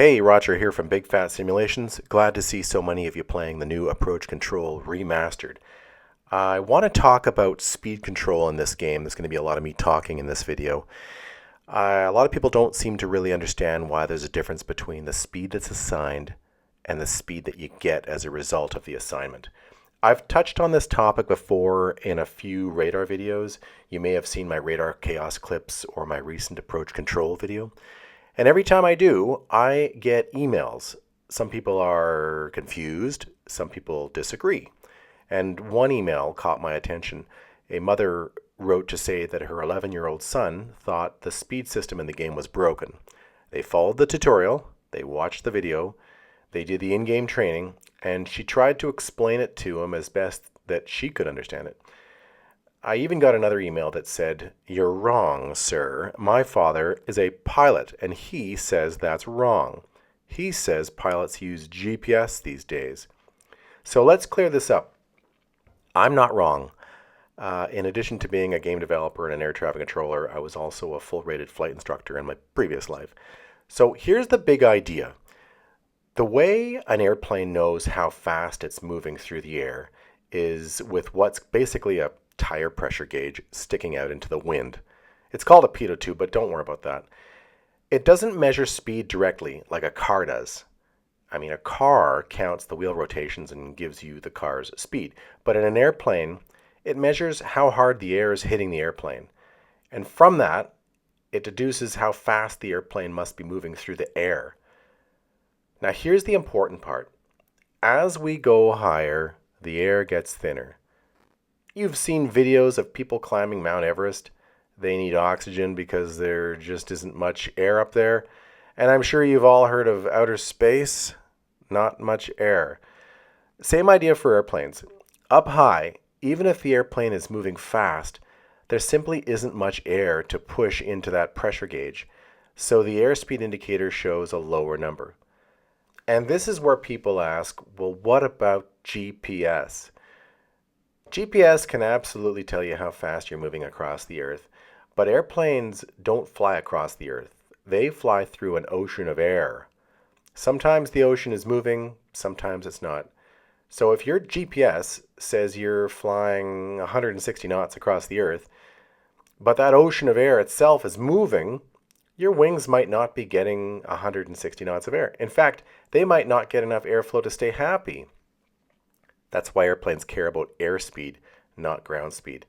Hey, Roger here from Big Fat Simulations. Glad to see so many of you playing the new Approach Control Remastered. I want to talk about speed control in this game. There's going to be a lot of me talking in this video. A lot of people don't seem to really understand why there's a difference between the speed that's assigned and the speed that you get as a result of the assignment. I've touched on this topic before in a few radar videos. You may have seen my radar chaos clips or my recent approach control video. And every time I do, I get emails. Some people are confused, some people disagree. And one email caught my attention. A mother wrote to say that her 11-year-old son thought the speed system in the game was broken. They followed the tutorial, they watched the video, they did the in-game training, and she tried to explain it to him as best that she could understand it. I even got another email that said, "You're wrong, sir. My father is a pilot, and he says that's wrong. He says pilots use GPS these days." So let's clear this up. I'm not wrong. In addition to being a game developer and an air traffic controller, I was also a full-rated flight instructor in my previous life. So here's the big idea. The way an airplane knows how fast it's moving through the air is with what's basically a tire pressure gauge sticking out into the wind. It's called a pitot tube, but don't worry about that. It doesn't measure speed directly like a car does. I mean, a car counts the wheel rotations and gives you the car's speed. But in an airplane, it measures how hard the air is hitting the airplane. And from that, it deduces how fast the airplane must be moving through the air. Now, here's the important part. As we go higher, the air gets thinner. You've seen videos of people climbing Mount Everest. They need oxygen because there just isn't much air up there. And I'm sure you've all heard of outer space. Not much air. Same idea for airplanes. Up high, even if the airplane is moving fast, there simply isn't much air to push into that pressure gauge. So the airspeed indicator shows a lower number. And this is where people ask, well, what about GPS? GPS can absolutely tell you how fast you're moving across the Earth, but airplanes don't fly across the Earth. They fly through an ocean of air. Sometimes the ocean is moving, sometimes it's not. So if your GPS says you're flying 160 knots across the Earth, but that ocean of air itself is moving, your wings might not be getting 160 knots of air. In fact, they might not get enough airflow to stay happy. That's why airplanes care about airspeed, not ground speed.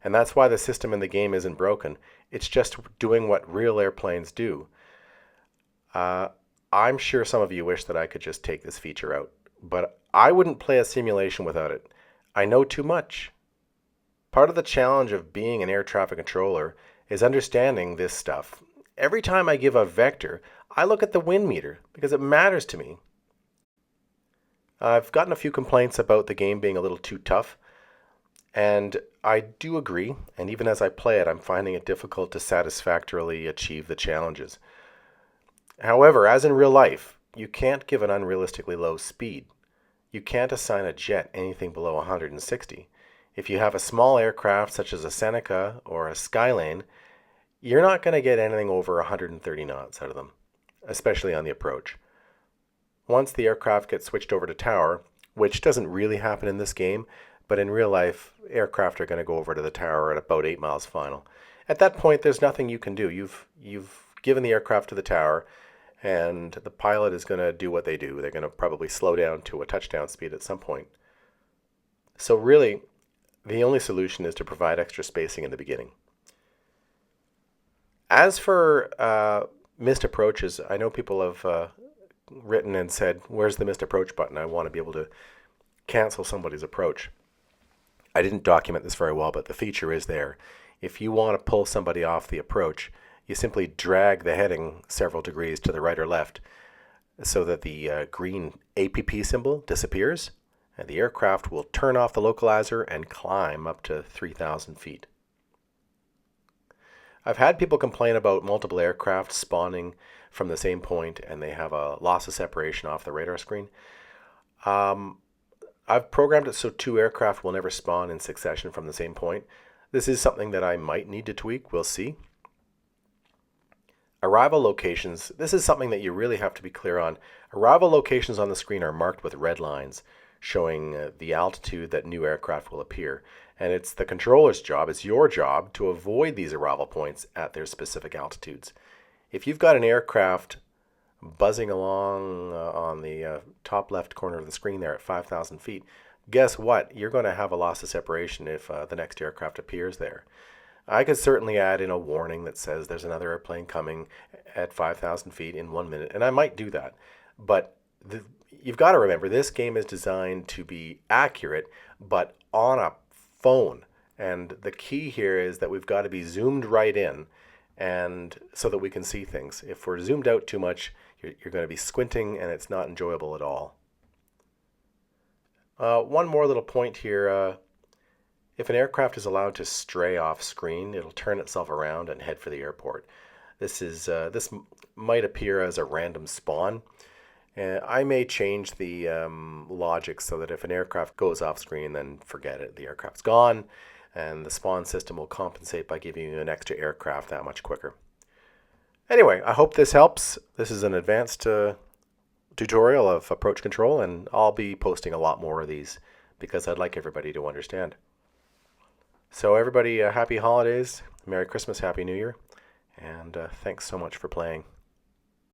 And that's why the system in the game isn't broken. It's just doing what real airplanes do. I'm sure some of you wish that I could just take this feature out, but I wouldn't play a simulation without it. I know too much. Part of the challenge of being an air traffic controller is understanding this stuff. Every time I give a vector, I look at the wind meter because it matters to me. I've gotten a few complaints about the game being a little too tough, and I do agree, and even as I play it, I'm finding it difficult to satisfactorily achieve the challenges. However, as in real life, you can't give an unrealistically low speed. You can't assign a jet anything below 160. If you have a small aircraft such as a Seneca or a Skylane, you're not going to get anything over 130 knots out of them, especially on the approach. Once the aircraft gets switched over to tower, which doesn't really happen in this game, but in real life, aircraft are going to go over to the tower at about 8 miles final. At that point, there's nothing you can do. You've given the aircraft to the tower, and the pilot is going to do what they do. They're going to probably slow down to a touchdown speed at some point. So really, the only solution is to provide extra spacing in the beginning. As for missed approaches, I know people have written and said, where's the missed approach button? I want to be able to cancel somebody's approach. I didn't document this very well, but the feature is there. If you want to pull somebody off the approach, you simply drag the heading several degrees to the right or left so that the green APP symbol disappears, and the aircraft will turn off the localizer and climb up to 3,000 feet. I've had people complain about multiple aircraft spawning from the same point and they have a loss of separation off the radar screen. I've programmed it so two aircraft will never spawn in succession from the same point. This is something that I might need to tweak. We'll see. Arrival locations, this is something that you really have to be clear on. Arrival locations on the screen are marked with red lines showing the altitude that new aircraft will appear. And it's the controller's job, it's your job to avoid these arrival points at their specific altitudes. If you've got an aircraft buzzing along on the top left corner of the screen there at 5,000 feet, guess what? You're going to have a loss of separation if the next aircraft appears there. I could certainly add in a warning that says there's another airplane coming at 5,000 feet in 1 minute, and I might do that. But you've got to remember, this game is designed to be accurate, but on a phone. And the key here is that we've got to be zoomed right in, and so that we can see things. If we're zoomed out too much, you're going to be squinting, and it's not enjoyable at all. One more little point here. If an aircraft is allowed to stray off screen, it'll turn itself around and head for the airport. This might appear as a random spawn. I may change the logic so that if an aircraft goes off screen, then forget it. The aircraft's gone, and the spawn system will compensate by giving you an extra aircraft that much quicker. Anyway, I hope this helps. This is an advanced tutorial of approach control, and I'll be posting a lot more of these because I'd like everybody to understand. So everybody, happy holidays, Merry Christmas, Happy New Year, and thanks so much for playing.